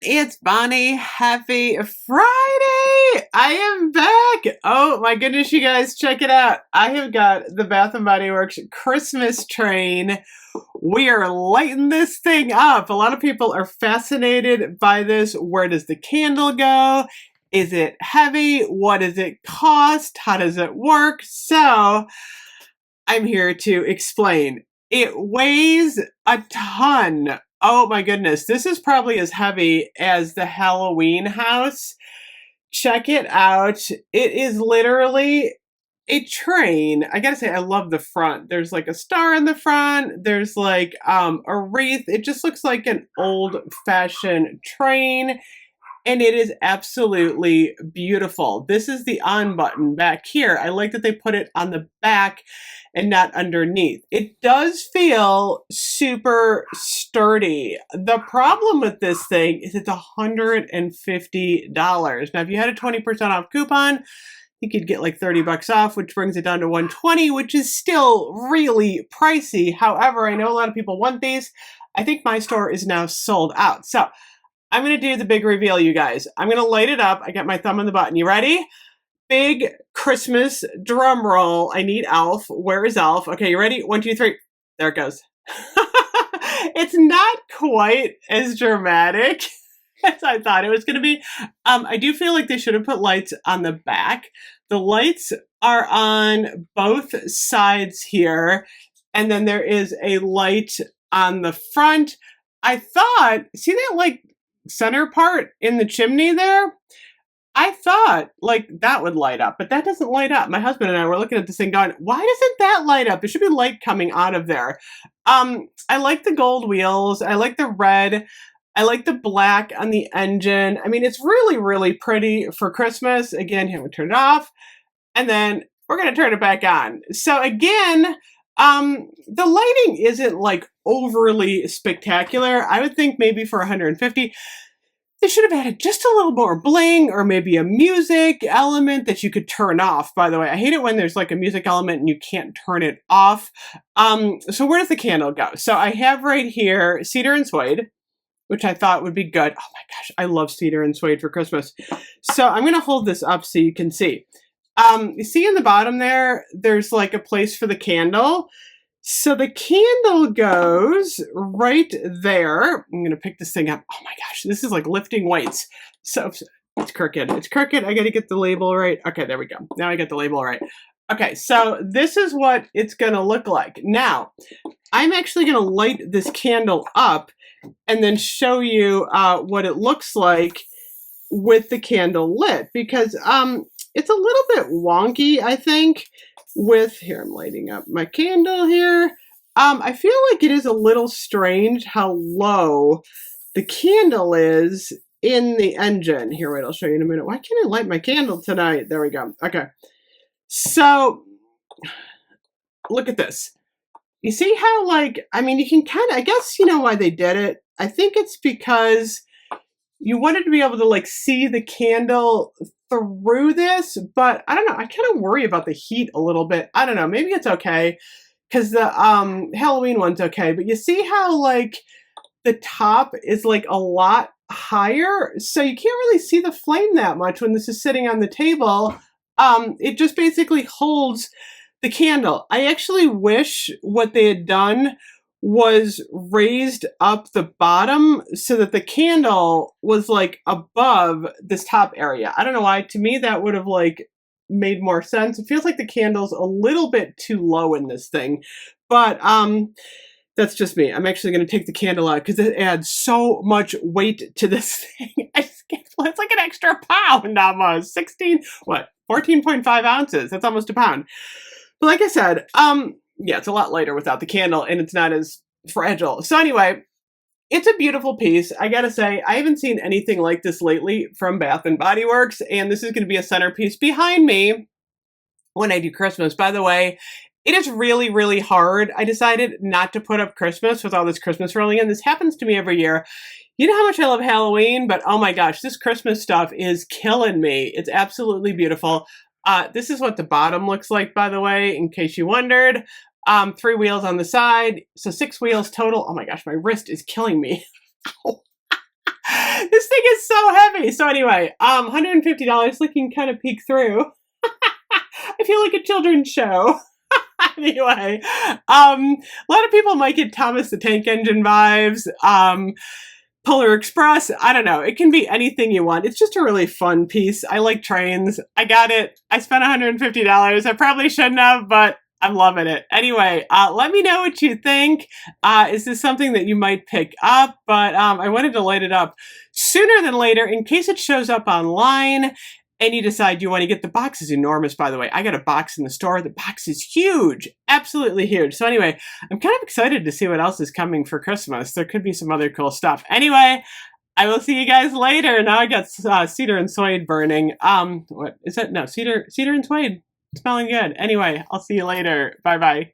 It's Bonnie. Happy Friday! I am back. Oh my goodness, you guys, check it out. I have got the Bath and Body Works Christmas train. We are lighting this thing up. A lot of people are fascinated by this. Where does the candle go? Is it heavy? What does it cost? How does it work? So, I'm here to explain. It weighs a ton. Oh my goodness, this is probably as heavy as the Halloween house. Check it out. It is literally a train. I gotta say, I love the front. There's like a star in the front. There's like a wreath. It just looks like an old fashioned train, and it is absolutely beautiful. This is the on button back here. I like that they put it on the back and not underneath. It does feel super sturdy. The problem with this thing is it's $150. Now, if you had a 20% off coupon, you could get like 30 bucks off, which brings it down to 120, which is still really pricey. However, I know a lot of people want these. I think my store is now sold out. So I'm going to do the big reveal, you guys. I'm going to light it up. I got my thumb on the button. You ready? Big Christmas drum roll. I need Elf. Where is Elf? Okay, you ready? 1, 2, 3. There it goes. It's not quite as dramatic as I thought it was going to be. I do feel like they should have put lights on the back. The lights are on both sides here, and then there is a light on the front. I thought, see that like center part in the chimney there? I thought like that would light up, but that doesn't light up. My husband and I were looking at this thing going, why doesn't that light up? There should be light coming out of there. I like the gold wheels. I like the red. I like the black on the engine. I mean, it's really, really pretty for Christmas. Again, here we turn it off, and then we're going to turn it back on. So again, the lighting isn't like overly spectacular. I would think maybe for 150, they should have added just a little more bling or maybe a music element that you could turn off. By the way, I hate it when there's like a music element and you can't turn it off. So where does the candle go? So I have right here cedar and suede, which I thought would be good. Oh my gosh, I love cedar and suede for Christmas. So I'm going to hold this up so you can see. You see in the bottom there, there's like a place for the candle. So the candle goes right there. I'm going to pick this thing up. Oh my gosh, this is like lifting weights. So it's crooked. It's crooked. I got to get the label right. Okay, there we go. Now I got the label right. Okay, so this is what it's going to look like. Now, I'm actually going to light this candle up and then show you what it looks like with the candle lit, because it's a little bit wonky, I think, with, here, I'm lighting up my candle here. I feel like it is a little strange how low the candle is in the engine. Here, wait, I'll show you in a minute. Why can't I light my candle tonight? There we go. Okay. So, look at this. You see how, like, I mean, you can kind of, I guess you know why they did it. I think it's because you wanted to be able to, like, see the candle through this, but I don't know. I kind of worry about the heat a little bit. I don't know. Maybe it's okay because the Halloween one's okay. But you see how, like, the top is, like, a lot higher? So you can't really see the flame that much when this is sitting on the table. It just basically holds the candle. I actually wish what they had done was raised up the bottom so that the candle was like above this top area. I don't know why. To me, that would have like made more sense. It feels like the candle's a little bit too low in this thing, but that's just me. I'm actually going to take the candle out because it adds so much weight to this thing. It's like an extra pound almost. 14.5 ounces. That's almost a pound. But like I said, yeah, it's a lot lighter without the candle, and it's not as fragile. So anyway, it's a beautiful piece. I gotta say, I haven't seen anything like this lately from Bath and Body Works, and this is going to be a centerpiece behind me when I do Christmas. By the way, it is really, really hard. I decided not to put up Christmas with all this Christmas rolling in. This happens to me every year. You know how much I love Halloween, but oh my gosh, this Christmas stuff is killing me. It's absolutely beautiful. This is what the bottom looks like, by the way, in case you wondered. 3 wheels on the side, so 6 wheels total. Oh my gosh, my wrist is killing me. This thing is so heavy. So anyway, $150, looking kind of peek through. I feel like a children's show. Anyway, a lot of people might get Thomas the Tank Engine vibes. Polar Express, I don't know. It can be anything you want. It's just a really fun piece. I like trains. I got it. I spent $150. I probably shouldn't have, but I'm loving it. Anyway, let me know what you think. Is this something that you might pick up? But I wanted to light it up sooner than later in case it shows up online and you decide you want to get the box. Is enormous, by the way. I got a box in the store. The box is huge, absolutely huge. So anyway, I'm kind of excited to see what else is coming for Christmas. There could be some other cool stuff. Anyway, I will see you guys later. Now I got cedar and suede burning. What is that? No, cedar and suede. Smelling good. Anyway, I'll see you later. Bye-bye.